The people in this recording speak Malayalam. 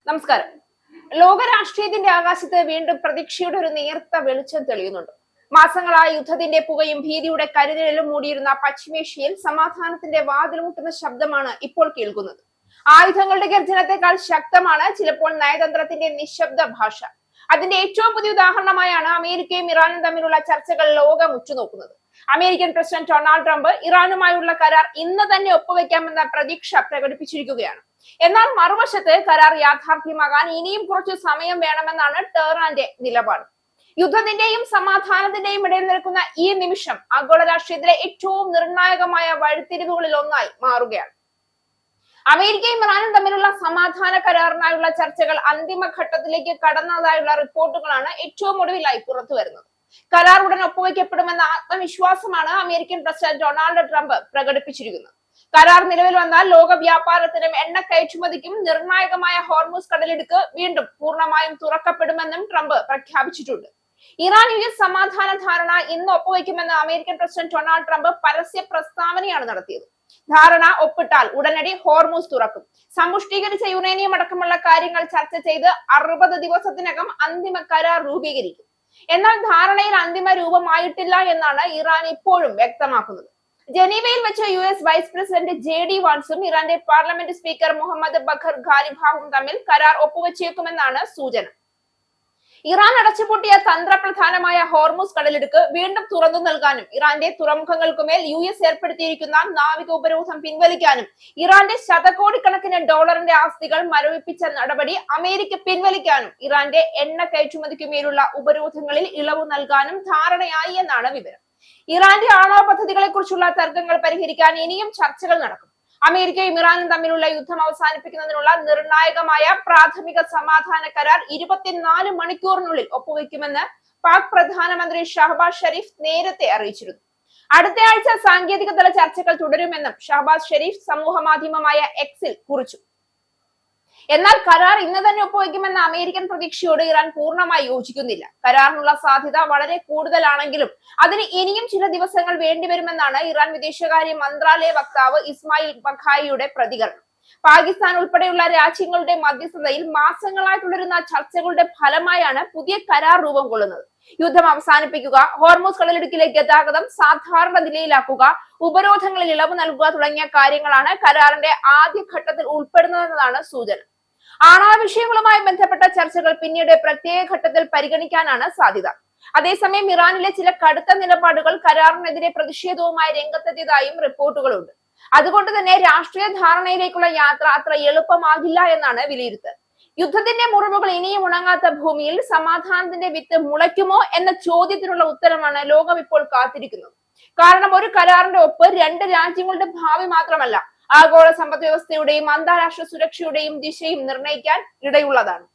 നമസ്കാരം. ലോക രാഷ്ട്രീയത്തിന്റെ ആകാശത്ത് വീണ്ടും പ്രതീക്ഷയുടെ ഒരു നേർത്ത വെളിച്ചം തെളിയുന്നുണ്ട്. മാസങ്ങളായി യുദ്ധത്തിന്റെ പുകയും ഭീതിയുടെ കരുതലും മൂടിയിരുന്ന പശ്ചിമേഷ്യയിൽ സമാധാനത്തിന്റെ വാതിൽ മുട്ടുന്ന ശബ്ദമാണ് ഇപ്പോൾ കേൾക്കുന്നത്. ആയുധങ്ങളുടെ ഗർജനത്തെക്കാൾ ശക്തമാണ് ചിലപ്പോൾ നയതന്ത്രത്തിന്റെ നിശബ്ദ ഭാഷ. അതിന്റെ ഏറ്റവും പുതിയ ഉദാഹരണമായാണ് അമേരിക്കയും ഇറാനും തമ്മിലുള്ള ചർച്ചകൾ ലോകം ഉറ്റുനോക്കുന്നത്. അമേരിക്കൻ പ്രസിഡന്റ് ഡൊണാൾഡ് ട്രംപ് ഇറാനുമായുള്ള കരാർ ഇന്ന് തന്നെ ഒപ്പുവെക്കാമെന്ന പ്രതീക്ഷ പ്രകടിപ്പിച്ചിരിക്കുകയാണ്. എന്നാൽ മറുവശത്ത് കരാർ യാഥാർത്ഥ്യമാകാൻ ഇനിയും കുറച്ചു സമയം വേണമെന്നാണ് ടെഹ്റാന്റെ നിലപാട്. യുദ്ധത്തിന്റെയും സമാധാനത്തിന്റെയും ഇടയിൽ നിൽക്കുന്ന ഈ നിമിഷം ആഗോള രാഷ്ട്രീയത്തിലെ ഏറ്റവും നിർണായകമായ വഴിത്തിരിവുകളിൽ ഒന്നായി മാറുകയാണ്. അമേരിക്കയും ഇറാനും തമ്മിലുള്ള സമാധാന കരാറിനായുള്ള ചർച്ചകൾ അന്തിമഘട്ടത്തിലേക്ക് കടന്നതായുള്ള റിപ്പോർട്ടുകളാണ് ഏറ്റവും ഒടുവിലായി പുറത്തു വരുന്നത്. കരാർ ഉടൻ ഒപ്പുവെക്കപ്പെടുമെന്ന ആത്മവിശ്വാസമാണ് അമേരിക്കൻ പ്രസിഡന്റ് ഡൊണാൾഡ് ട്രംപ് പ്രകടിപ്പിച്ചിരിക്കുന്നത്. കരാർ നിലവിൽ വന്നാൽ ലോക വ്യാപാരത്തിനും എണ്ണ കയറ്റുമതിക്കും നിർണായകമായ ഹോർമൂസ് കടലിടുക്ക് വീണ്ടും പൂർണ്ണമായും തുറക്കപ്പെടുമെന്നും ട്രംപ് പ്രഖ്യാപിച്ചിട്ടുണ്ട്. ഇറാൻ യു.എസ് സമാധാന ധാരണ ഇന്ന് ഒപ്പുവെക്കുമെന്ന് അമേരിക്കൻ പ്രസിഡന്റ് ഡൊണാൾഡ് ട്രംപ് പരസ്യ പ്രസ്താവനയാണ് നടത്തിയത്. ധാരണ ഒപ്പിട്ടാൽ ഉടനടി ഹോർമൂസ് തുറക്കും. സമ്പുഷ്ടീകരിച്ച യുറേനിയം അടക്കമുള്ള കാര്യങ്ങൾ ചർച്ച ചെയ്ത് 60 ദിവസത്തിനകം അന്തിമ കരാർ രൂപീകരിക്കും. എന്നാൽ ധാരണയിൽ അന്തിമ രൂപമായിട്ടില്ല എന്നാണ് ഇറാൻ ഇപ്പോഴും വ്യക്തമാക്കുന്നത്. ജനീവയിൽ വെച്ച് യു.എസ് വൈസ് പ്രസിഡന്റ് ജെ.ഡി. വാൻസും ഇറാന്റെ പാർലമെന്റ് സ്പീക്കർ മുഹമ്മദ് ബഖർ ഖാലിബാഫും തമ്മിൽ കരാർ ഒപ്പുവെച്ചേക്കുമെന്നാണ് സൂചന. ഇറാൻ അടച്ചുപൂട്ടിയ തന്ത്രപ്രധാനമായ ഹോർമൂസ് കടലിടുക്ക് വീണ്ടും തുറന്നു നൽകാനും ഇറാന്റെ തുറമുഖങ്ങൾക്കുമേൽ യു.എസ് ഏർപ്പെടുത്തിയിരിക്കുന്ന നാവിക ഉപരോധം പിൻവലിക്കാനും ഇറാന്റെ ശതകോടിക്കണക്കിന് ഡോളറിന്റെ ആസ്തികൾ മരവിപ്പിച്ച നടപടി അമേരിക്ക പിൻവലിക്കാനും ഇറാന്റെ എണ്ണ കയറ്റുമതിക്കുമേലുള്ള ഉപരോധങ്ങളിൽ ഇളവ് നൽകാനും ധാരണയായി എന്നാണ് വിവരം. ഇറാന്റെ ആണവ പദ്ധതികളെ കുറിച്ചുള്ള തർക്കങ്ങൾ പരിഹരിക്കാൻ ഇനിയും ചർച്ചകൾ നടക്കും. അമേരിക്കയും ഇറാനും തമ്മിലുള്ള യുദ്ധം അവസാനിപ്പിക്കുന്നതിനുള്ള നിർണായകമായ പ്രാഥമിക സമാധാന കരാർ 24 മണിക്കൂറിനുള്ളിൽ ഒപ്പുവെക്കുമെന്ന് പാക് പ്രധാനമന്ത്രി ഷഹബാസ് ഷെരീഫ് നേരത്തെ അറിയിച്ചിരുന്നു. അടുത്തയാഴ്ച സാങ്കേതിക തല ചർച്ചകൾ തുടരുമെന്നും ഷഹബാസ് ഷെരീഫ് സമൂഹ മാധ്യമമായ എക്സിൽ കുറിച്ചു. എന്നാൽ കരാർ ഇന്ന് തന്നെ ഒപ്പുവെക്കുമെന്ന അമേരിക്കൻ പ്രതീക്ഷയോട് ഇറാൻ പൂർണ്ണമായി യോജിക്കുന്നില്ല. കരാറിനുള്ള സാധ്യത വളരെ കൂടുതലാണെങ്കിലും അതിന് ഇനിയും ചില ദിവസങ്ങൾ വേണ്ടിവരുമെന്നാണ് ഇറാൻ വിദേശകാര്യ മന്ത്രാലയ വക്താവ് ഇസ്മായിൽ ബഖായിയുടെ പ്രതികരണം. പാകിസ്ഥാൻ ഉൾപ്പെടെയുള്ള രാജ്യങ്ങളുടെ മധ്യസ്ഥതയിൽ മാസങ്ങളായി തുടരുന്ന ചർച്ചകളുടെ ഫലമായാണ് പുതിയ കരാർ രൂപം കൊള്ളുന്നത്. യുദ്ധം അവസാനിപ്പിക്കുക, ഹോർമൂസ് കടലിടുക്കിലെ ഗതാഗതം സാധാരണ നിലയിലാക്കുക, ഉപരോധങ്ങളിൽ ഇളവ് നൽകുക തുടങ്ങിയ കാര്യങ്ങളാണ് കരാറിന്റെ ആദ്യഘട്ടത്തിൽ ഉൾപ്പെടുന്നതെന്നതാണ് സൂചന. ആണവ വിഷയങ്ങളുമായി ബന്ധപ്പെട്ട ചർച്ചകൾ പിന്നീട് പ്രത്യേക ഘട്ടത്തിൽ പരിഗണിക്കാനാണ് സാധ്യത. അതേസമയം ഇറാനിലെ ചില കടുത്ത നിലപാടുകൾ കരാറിനെതിരെ പ്രതിഷേധവുമായി രംഗത്തെത്തിയതായും റിപ്പോർട്ടുകളുണ്ട്. അതുകൊണ്ട് തന്നെ രാഷ്ട്രീയ ധാരണയിലേക്കുള്ള യാത്ര അത്ര എളുപ്പമാകില്ല എന്നാണ് വിലയിരുത്തൽ. യുദ്ധത്തിന്റെ മുറിവുകൾ ഇനിയും ഉണങ്ങാത്ത ഭൂമിയിൽ സമാധാനത്തിന്റെ വിത്ത് മുളയ്ക്കുമോ എന്ന ചോദ്യത്തിനുള്ള ഉത്തരമാണ് ലോകം ഇപ്പോൾ കാത്തിരിക്കുന്നത്. കാരണം ഒരു കരാറിന്റെ ഒപ്പ് 2 രാജ്യങ്ങളുടെ ഭാവി മാത്രമല്ല, ആഗോള സമ്പദ് വ്യവസ്ഥയുടെയും അന്താരാഷ്ട്ര സുരക്ഷയുടെയും ദിശയും നിർണ്ണയിക്കാൻ ഇടയുള്ളതാണ്.